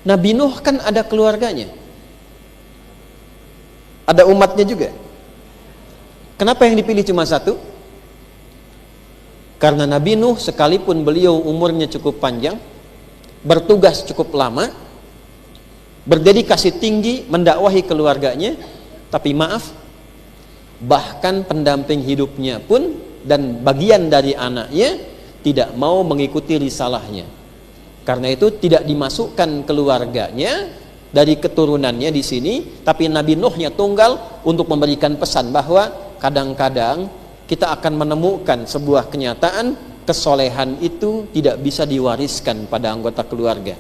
Nabi Nuh kan ada keluarganya, ada umatnya juga. Kenapa yang dipilih cuma satu? Karena Nabi Nuh sekalipun beliau umurnya cukup panjang, bertugas cukup lama, berdedikasi tinggi mendakwahi keluarganya, tapi maaf, bahkan pendamping hidupnya pun dan bagian dari anaknya tidak mau mengikuti risalahnya. Karena itu tidak dimasukkan keluarganya dari keturunannya di sini, tapi Nabi Nuhnya tunggal untuk memberikan pesan bahwa kadang-kadang kita akan menemukan sebuah kenyataan kesolehan itu tidak bisa diwariskan pada anggota keluarga.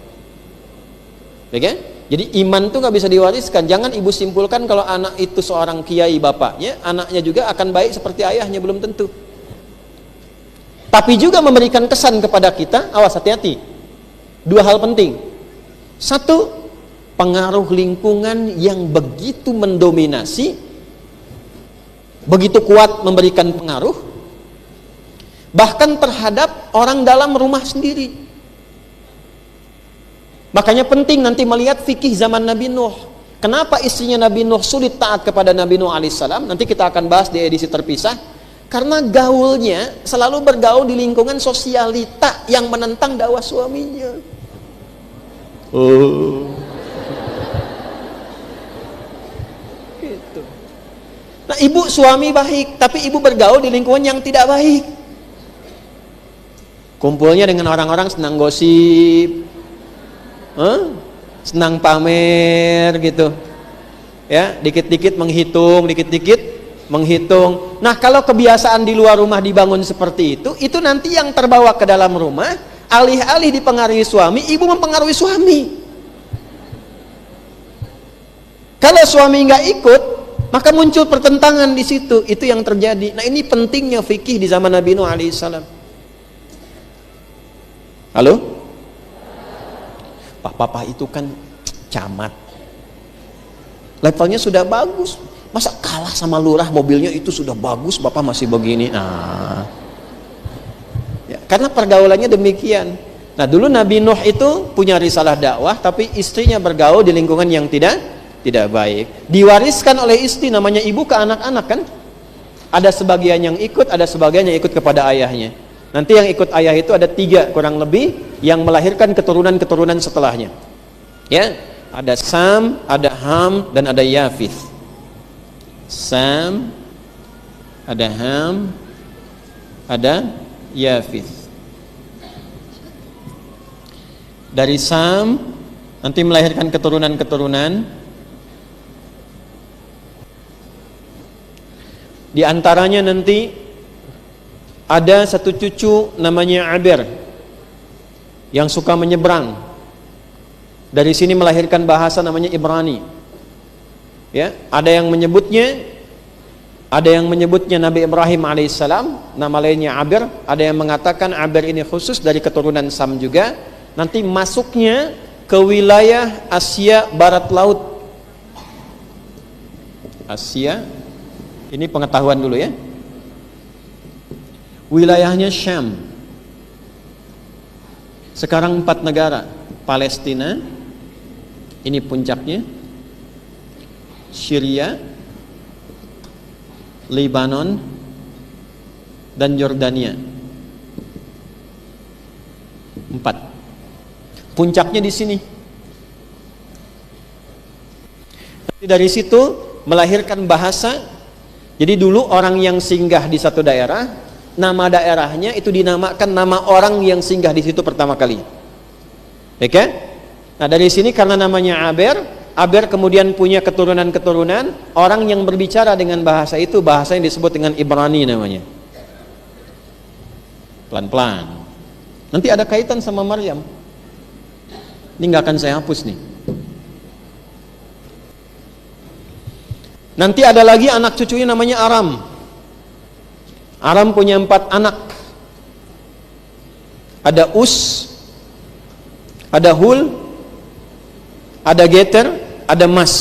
Oke? Jadi iman itu nggak bisa diwariskan. Jangan ibu simpulkan kalau anak itu seorang kiai bapaknya, anaknya juga akan baik seperti ayahnya, belum tentu. Tapi juga memberikan kesan kepada kita, awas hati-hati. Dua hal penting. Satu, pengaruh lingkungan yang begitu mendominasi, begitu kuat memberikan pengaruh, bahkan terhadap orang dalam rumah sendiri. Makanya penting nanti melihat fikih zaman Nabi Nuh. Kenapa istrinya Nabi Nuh sulit taat kepada Nabi Nuh alaihissalam? Nanti kita akan bahas di edisi terpisah. Karena gaulnya selalu bergaul di lingkungan sosialita yang menentang dakwah suaminya. Gitu. Nah, ibu suami baik, tapi ibu bergaul di lingkungan yang tidak baik. Kumpulnya dengan orang-orang senang gosip, senang pamer gitu. Ya, dikit-dikit menghitung, dikit-dikit menghitung. Nah, kalau kebiasaan di luar rumah dibangun seperti itu nanti yang terbawa ke dalam rumah, alih-alih dipengaruhi suami, ibu mempengaruhi suami. Kalau suami nggak ikut, maka muncul pertentangan di situ. Itu yang terjadi. Nah, ini pentingnya fikih di zaman Nabi Nuh alaihissalam. Halo? Papa itu kan camat, levelnya sudah bagus. Masa kalah sama lurah, mobilnya itu sudah bagus, bapak masih begini. Nah, ya, karena pergaulannya demikian. Nah, dulu Nabi Nuh itu punya risalah dakwah, tapi istrinya bergaul di lingkungan yang tidak baik. Diwariskan oleh istri, namanya ibu, ke anak-anak kan. Ada sebagian yang ikut, ada sebagian yang ikut kepada ayahnya. Nanti yang ikut ayah itu ada 3 kurang lebih yang melahirkan keturunan-keturunan setelahnya. Ya, ada Sam, ada Ham, dan ada Yafith. Sam, ada Ham, ada Yafith. Dari Sam nanti melahirkan keturunan-keturunan. Di antaranya nanti ada satu cucu namanya Aber yang suka menyeberang. Dari sini melahirkan bahasa namanya Ibrani. Ya, ada yang menyebutnya Nabi Ibrahim alaihissalam, nama lainnya Aber. Ada yang mengatakan Aber ini khusus dari keturunan Sam juga. Nanti masuknya ke wilayah Asia Barat Laut. Asia, ini pengetahuan dulu ya. Wilayahnya Syam. Sekarang 4 negara. Palestina, ini puncaknya, Syria, Lebanon, dan Yordania. 4. Puncaknya di sini. Nanti dari situ melahirkan bahasa. Jadi dulu orang yang singgah di satu daerah, nama daerahnya itu dinamakan nama orang yang singgah di situ pertama kali. Oke? Nah, dari sini karena namanya Aber kemudian punya keturunan-keturunan, orang yang berbicara dengan bahasa itu, bahasa yang disebut dengan Ibrani namanya. Pelan-pelan. Nanti ada kaitan sama Maryam. Ini nggak akan saya hapus nih. Nanti ada lagi anak cucunya namanya Aram. Aram punya 4 anak. Ada Us, ada Hul, ada Geter, ada Mas.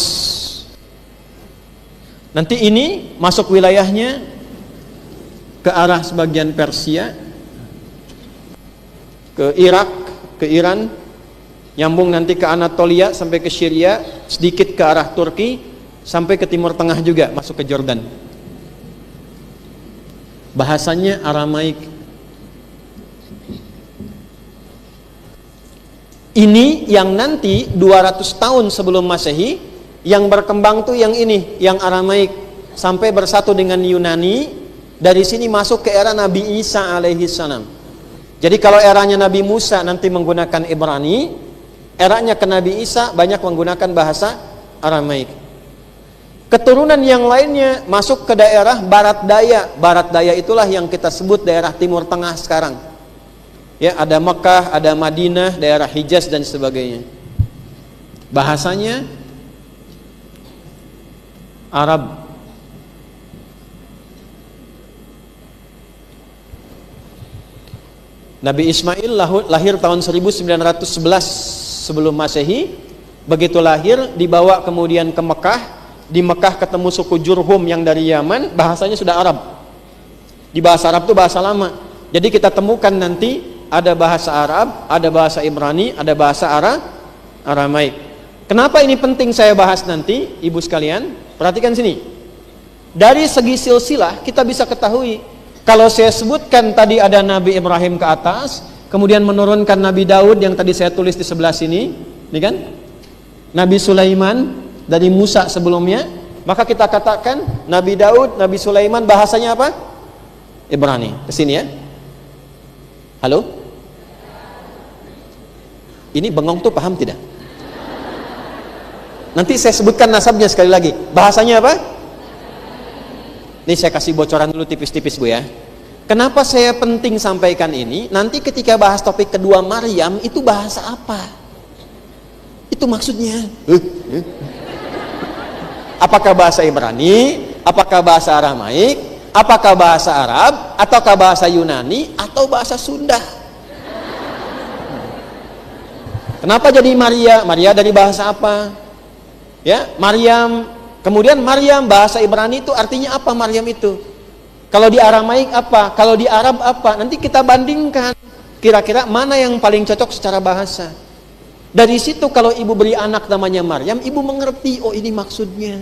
Nanti ini masuk wilayahnya ke arah sebagian Persia, ke Irak, ke Iran. nyambung nanti ke Anatolia sampai ke Syria, sedikit ke arah Turki, sampai ke Timur Tengah juga, masuk ke Jordan. Bahasanya Aramaik. Ini yang nanti 200 tahun sebelum Masehi, yang berkembang tuh yang ini, yang Aramaik, sampai bersatu dengan Yunani. Dari sini masuk ke era Nabi Isa alaihi salam. Jadi kalau eranya Nabi Musa nanti menggunakan Ibrani, eranya ke Nabi Isa banyak menggunakan bahasa Aramaik. Keturunan yang lainnya masuk ke daerah Barat Daya. Barat Daya itulah yang kita sebut daerah Timur Tengah sekarang. Ya, ada Mekah, ada Madinah, daerah Hijaz dan sebagainya. Bahasanya Arab. Nabi Ismail lahir tahun 1911 sebelum Masehi. Begitu lahir dibawa kemudian ke Mekah. Di Mekah ketemu suku Jurhum yang dari Yaman, bahasanya sudah Arab. Di bahasa Arab itu bahasa lama. Jadi kita temukan nanti ada bahasa Arab, ada bahasa Ibrani, ada bahasa Aramaik. Kenapa ini penting saya bahas nanti, Ibu sekalian? Perhatikan sini. Dari segi silsilah kita bisa ketahui, kalau saya sebutkan tadi ada Nabi Ibrahim ke atas, kemudian menurunkan Nabi Daud yang tadi saya tulis di sebelah sini, ini kan? Nabi Sulaiman dari Musa sebelumnya, maka kita katakan Nabi Daud, Nabi Sulaiman bahasanya apa? Ibrani. Kesini ya. Halo? Ini bengong tuh paham tidak? Nanti saya sebutkan nasabnya sekali lagi. Bahasanya apa? Ini saya kasih bocoran dulu tipis-tipis Bu ya. Kenapa saya penting sampaikan ini? Nanti ketika bahas topik kedua Maryam, itu bahasa apa? Itu maksudnya. Apakah bahasa Ibrani? Apakah bahasa Aramaik? Apakah bahasa Arab? Ataukah bahasa Yunani? Atau bahasa Sunda? Kenapa jadi Maria? Maria dari bahasa apa? Ya, Maryam. Kemudian Maryam bahasa Ibrani itu artinya apa Maryam itu? Kalau di Aramaik apa? Kalau di Arab apa? Nanti kita bandingkan. Kira-kira mana yang paling cocok secara bahasa? Dari situ kalau ibu beri anak namanya Maryam, ibu mengerti, oh ini maksudnya.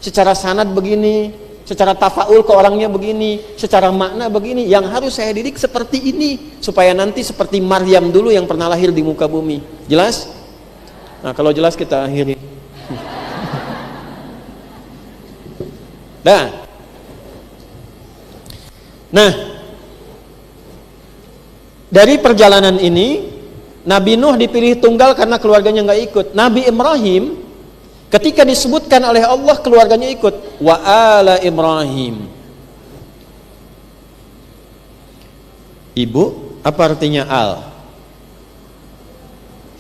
Secara sanad begini, secara tafaul ke orangnya begini, secara makna begini. Yang harus saya didik seperti ini, supaya nanti seperti Maryam dulu yang pernah lahir di muka bumi. Jelas? Nah, kalau jelas kita akhiri. Nah, dari perjalanan ini Nabi Nuh dipilih tunggal karena keluarganya nggak ikut. Nabi Ibrahim ketika disebutkan oleh Allah keluarganya ikut. Wa ala Ibrahim. Ibu, apa artinya al?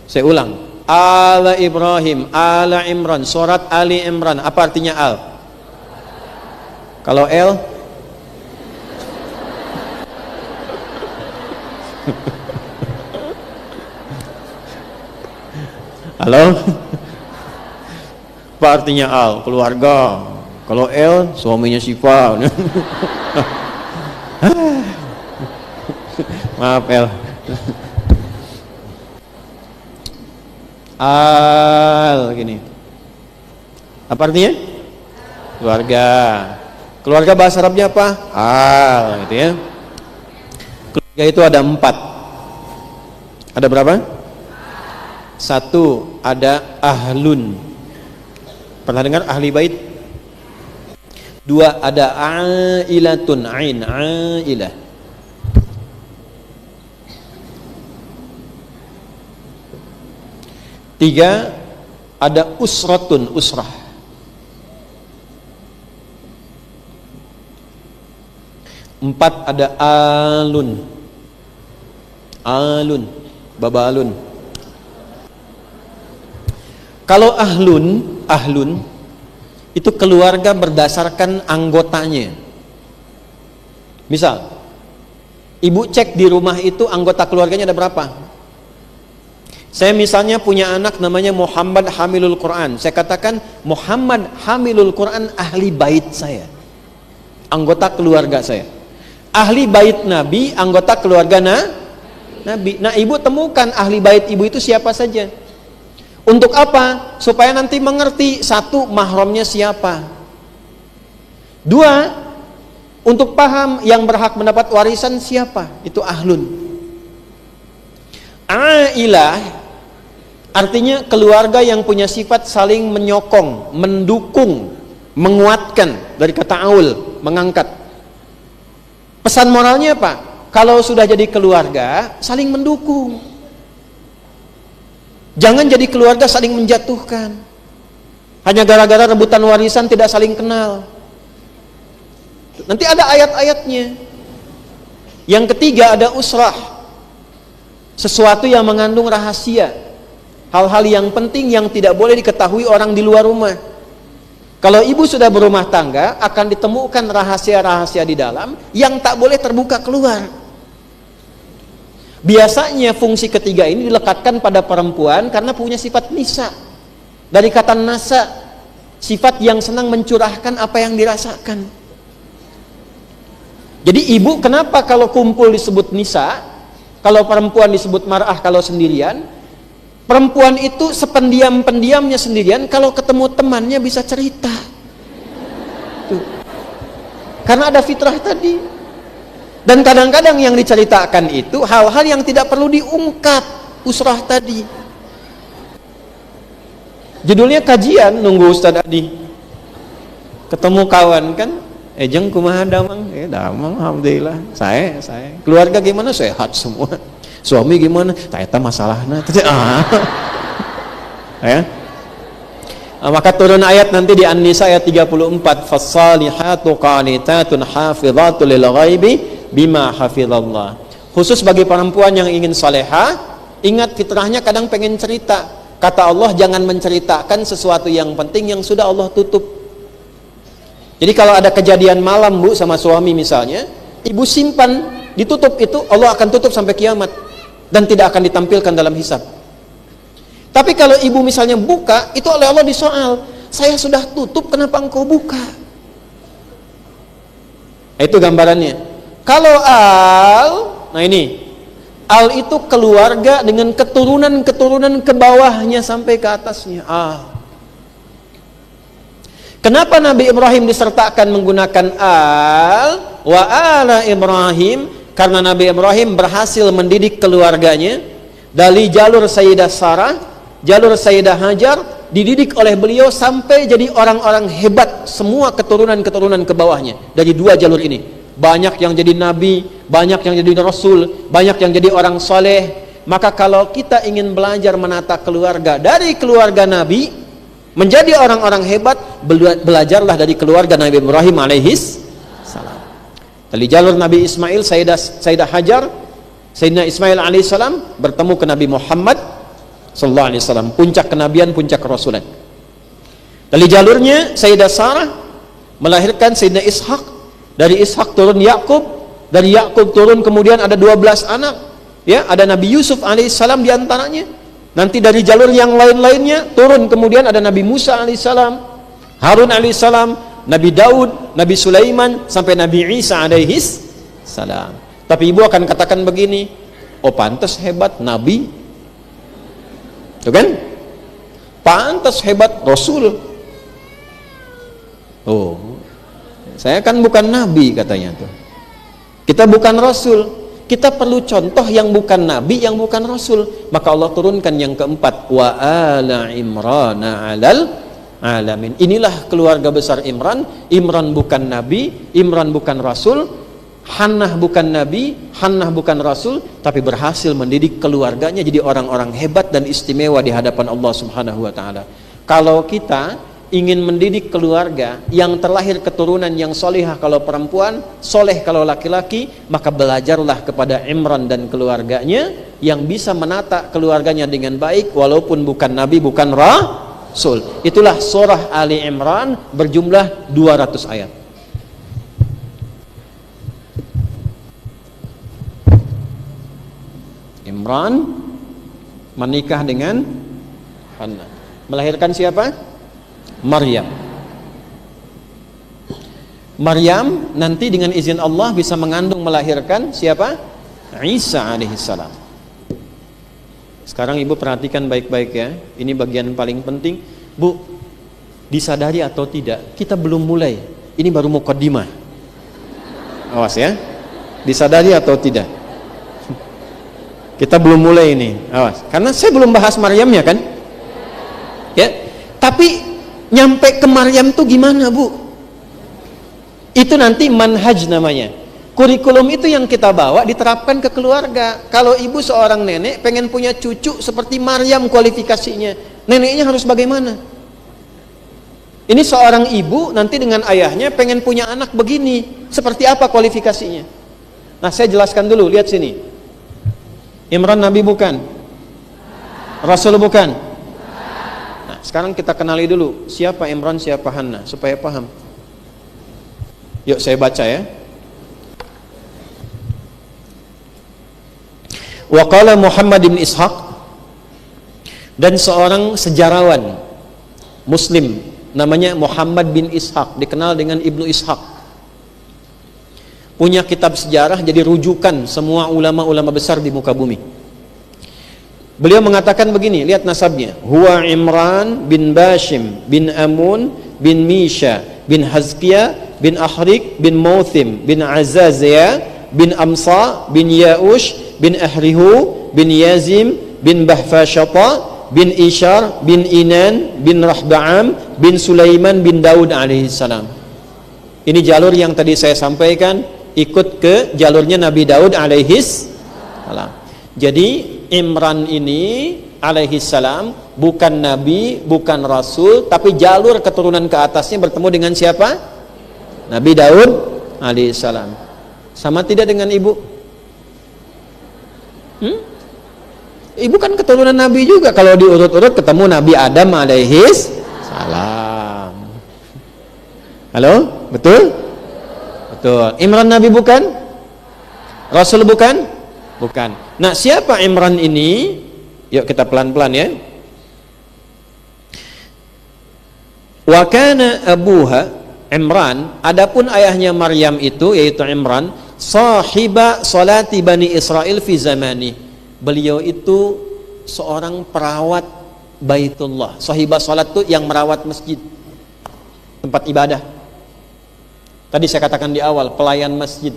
Saya ulang. Ala Ibrahim, ala Imran, surat Ali Imran. Apa artinya al? Kalau L? Halo? Apa artinya al? Keluarga. Kalau L, suaminya Syifa. Maaf L. Al gini. Apa artinya? Keluarga. Keluarga bahasa Arabnya apa? Al gitu ya. Keluarga itu ada 4. Ada berapa? 1 ada ahlun. Pernah dengar ahli bait? 2 ada ailatun, ain, ailah. 3 ada usratun, usrah. 4 ada alun, alun, babalun. Kalau ahlun itu keluarga berdasarkan anggotanya. Misal, ibu cek di rumah itu anggota keluarganya ada berapa? Saya misalnya punya anak namanya Muhammad Hamilul Quran. Saya katakan Muhammad Hamilul Quran ahli bait saya, anggota keluarga saya. Ahli bait Nabi, anggota keluarga Nabi. Nah, ibu temukan ahli bait ibu itu siapa saja. Untuk apa? Supaya nanti mengerti, satu, mahramnya siapa. Dua, untuk paham yang berhak mendapat warisan siapa. Itu ahlun. Ailah artinya keluarga yang punya sifat saling menyokong, mendukung, menguatkan, dari kata aul, mengangkat. Pesan moralnya apa? Kalau sudah jadi keluarga, saling mendukung. Jangan jadi keluarga saling menjatuhkan. Hanya gara-gara rebutan warisan tidak saling kenal. Nanti ada ayat-ayatnya. Yang ketiga ada usrah. Sesuatu yang mengandung rahasia. Hal-hal yang penting yang tidak boleh diketahui orang di luar rumah. Kalau ibu sudah berumah tangga, akan ditemukan rahasia-rahasia di dalam yang tak boleh terbuka keluar. Biasanya fungsi ketiga ini dilekatkan pada perempuan karena punya sifat nisa. Dari kata nasa, sifat yang senang mencurahkan apa yang dirasakan. Jadi ibu kenapa kalau kumpul disebut nisa, kalau perempuan disebut mar'ah kalau sendirian? Perempuan itu sependiam-pendiamnya sendirian, kalau ketemu temannya bisa cerita. Tuh. Karena ada fitrah tadi. Dan kadang-kadang yang diceritakan itu hal-hal yang tidak perlu diungkap, usrah tadi. Judulnya kajian, nunggu Ustaz Adi. Ketemu kawan kan, jeng kumaha damang? Damang alhamdulillah. Saya. Keluarga gimana? Sehat semua. Suami gimana? Ternyata masalahnya. Ya. Maka turun ayat nanti di An-Nisa ayat 34, "Fas-salihatu qanitatun hafizatun lil ghaibi bima hafizallah." Khusus bagi perempuan yang ingin salehah, ingat fitrahnya kadang pengen cerita. Kata Allah, jangan menceritakan sesuatu yang penting yang sudah Allah tutup. Jadi kalau ada kejadian malam bu sama suami misalnya, ibu simpan, ditutup itu, Allah akan tutup sampai kiamat dan tidak akan ditampilkan dalam hisab. Tapi kalau ibu misalnya buka, itu oleh Allah disoal, saya sudah tutup, kenapa engkau buka? Itu gambarannya. Kalau nah ini, al itu keluarga dengan keturunan-keturunan ke bawahnya sampai ke atasnya. Kenapa Nabi Ibrahim disertakan menggunakan al wa ala Ibrahim? Karena Nabi Ibrahim berhasil mendidik keluarganya dari jalur Sayyidah Sarah, jalur Sayyidah Hajar, dididik oleh beliau sampai jadi orang-orang hebat, semua keturunan-keturunan ke bawahnya dari dua jalur ini. Banyak yang jadi nabi, banyak yang jadi rasul, banyak yang jadi orang soleh. Maka kalau kita ingin belajar menata keluarga dari keluarga Nabi menjadi orang-orang hebat, belajarlah dari keluarga Nabi Ibrahim alaihis salam. Dari jalur Nabi Ismail, Sayyidah Hajar, Sayyidina Ismail alaihissalam bertemu ke Nabi Muhammad sallallahu alaihi wasallam, puncak kenabian, puncak kerasulan. Dari jalurnya Sayyidah Sarah melahirkan Sayyidina Ishak, dari Ishak turun Yakub, dari Yakub turun kemudian ada 12 anak, ya, ada Nabi Yusuf alaihissalam di antaranya. Nanti dari jalur yang lain-lainnya turun kemudian ada Nabi Musa alaihissalam, Harun alaihissalam, Nabi Daud, Nabi Sulaiman, sampai Nabi Isa alaihis salam. Tapi ibu akan katakan begini, oh pantas hebat Nabi, itu kan? Pantas hebat Rasul. Oh, saya kan bukan Nabi katanya tuh. Kita bukan Rasul. Kita perlu contoh yang bukan Nabi, yang bukan Rasul. Maka Allah turunkan yang keempat, wa ala Imrana alal alamin. Inilah keluarga besar Imran. Imran bukan Nabi, Imran bukan Rasul, Hannah bukan Nabi, Hannah bukan Rasul, tapi berhasil mendidik keluarganya jadi orang-orang hebat dan istimewa di hadapan Allah Subhanahu wa taala. Kalau kita ingin mendidik keluarga yang terlahir keturunan yang solihah kalau perempuan, soleh kalau laki-laki, maka belajarlah kepada Imran dan keluarganya yang bisa menata keluarganya dengan baik walaupun bukan Nabi, bukan Rasul. Itulah surah Ali Imran berjumlah 200 ayat. Imran menikah dengan Hannah, melahirkan siapa? Maryam. Maryam nanti dengan izin Allah bisa mengandung melahirkan siapa? Isa alaihissalam. Sekarang ibu perhatikan baik-baik ya. Ini bagian paling penting. Bu, disadari atau tidak, kita belum mulai. Ini baru muqaddimah. Awas ya. Disadari atau tidak. Kita belum mulai ini. Awas. Karena saya belum bahas Maryamnya kan? Ya. Tapi nyampe ke Maryam tuh gimana, Bu? Itu nanti manhaj namanya. Kurikulum itu yang kita bawa diterapkan ke keluarga. Kalau ibu seorang nenek pengen punya cucu seperti Maryam kualifikasinya, neneknya harus bagaimana? Ini seorang ibu nanti dengan ayahnya pengen punya anak begini, seperti apa kualifikasinya? Nah, saya jelaskan dulu, lihat sini. Imran Nabi bukan? Rasul bukan? Nah, sekarang kita kenali dulu siapa Imran, siapa Hannah supaya paham. Yuk saya baca ya. Wa qala Muhammad bin Ishaq, dan seorang sejarawan Muslim namanya Muhammad bin Ishaq, dikenal dengan Ibnu Ishaq, punya kitab sejarah jadi rujukan semua ulama-ulama besar di muka bumi. Beliau mengatakan begini, lihat nasabnya, huwa Imran bin Bashim bin Amun bin Misha bin Hazkiya bin Ahrik bin Mauthim bin Azazia bin Amsa bin Yaush bin Ahrihu bin Yazim bin Bahfashata bin Ishar bin Inan bin Rahba'am bin Sulaiman bin Daud alaihissalam. Ini jalur yang tadi saya sampaikan, ikut ke jalurnya Nabi Daud alaihissalam. Jadi Imran ini alaihissalam bukan nabi, bukan rasul, tapi jalur keturunan ke atasnya bertemu dengan siapa? Nabi Daud alaihissalam. Sama tidak dengan ibu? Ibu kan keturunan Nabi juga. Kalau diurut-urut ketemu Nabi Adam alaihis salam. Halo? Betul? Betul. Imran Nabi bukan? Rasul bukan? Bukan. Nah, siapa Imran ini? Yuk kita pelan-pelan ya. Wa kana abuha Imran, adapun ayahnya Maryam itu yaitu Imran, sahiba salati Bani Israel fi zamani. Beliau itu seorang perawat Baitullah. Sahibah salat itu yang merawat masjid, tempat ibadah. Tadi saya katakan di awal, pelayan masjid.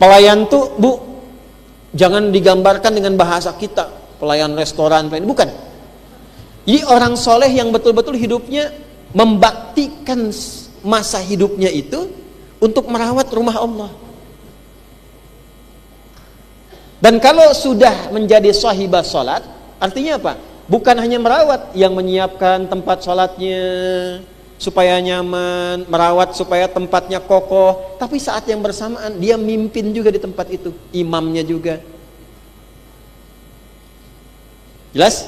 Pelayan tuh, Bu, jangan digambarkan dengan bahasa kita, pelayan restoran, pelayan, bukan. Jadi orang soleh yang betul-betul hidupnya membaktikan masa hidupnya itu untuk merawat rumah Allah. Dan kalau sudah menjadi sahibah salat, artinya apa? Bukan hanya merawat, yang menyiapkan tempat salatnya supaya nyaman, merawat supaya tempatnya kokoh, tapi saat yang bersamaan dia mimpin juga di tempat itu, imamnya juga. Jelas?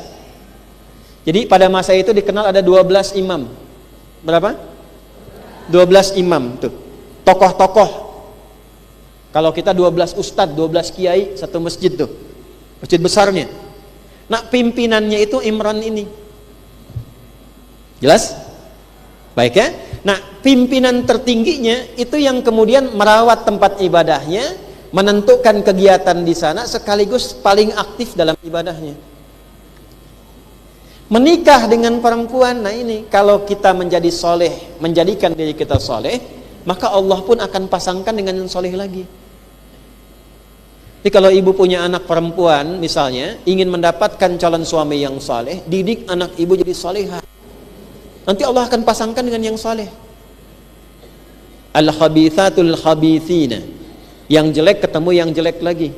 Jadi pada masa itu dikenal ada 12 imam. Berapa? 12 imam tuh. Tokoh-tokoh. Kalau kita 12 ustadz, 12 kiai satu masjid tuh. Masjid besarnya. Nah, pimpinannya itu Imran ini. Jelas? Baik ya? Nah, pimpinan tertingginya itu yang kemudian merawat tempat ibadahnya, menentukan kegiatan di sana sekaligus paling aktif dalam ibadahnya. Menikah dengan perempuan, nah ini kalau kita menjadi soleh, menjadikan diri kita soleh, maka Allah pun akan pasangkan dengan yang soleh lagi. Jadi kalau ibu punya anak perempuan misalnya, ingin mendapatkan calon suami yang soleh, didik anak ibu jadi solehah. Nanti Allah akan pasangkan dengan yang soleh. Al-khabithatul khabithina, yang jelek ketemu yang jelek lagi.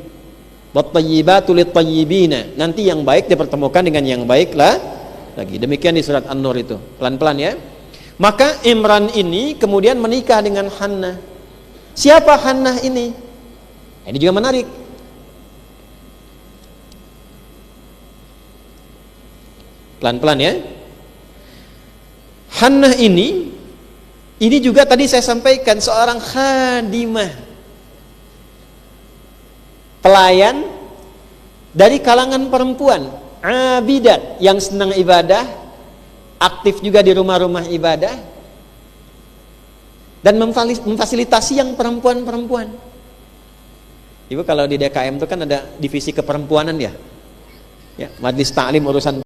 Wat-tayyibatul lit-tayyibina, nanti yang baik dipertemukan dengan yang baik lah lagi. Demikian di surat An-Nur itu. Pelan-pelan ya. Maka Imran ini kemudian menikah dengan Hannah. Siapa Hannah ini? Ini juga menarik. Pelan-pelan ya. Hannah ini juga tadi saya sampaikan seorang khadimah, pelayan dari kalangan perempuan, abidat yang senang ibadah, aktif juga di rumah-rumah ibadah, dan memfasilitasi yang perempuan-perempuan. Ibu kalau di DKM itu kan ada divisi keperempuanan ya. Ya, majelis taklim urusan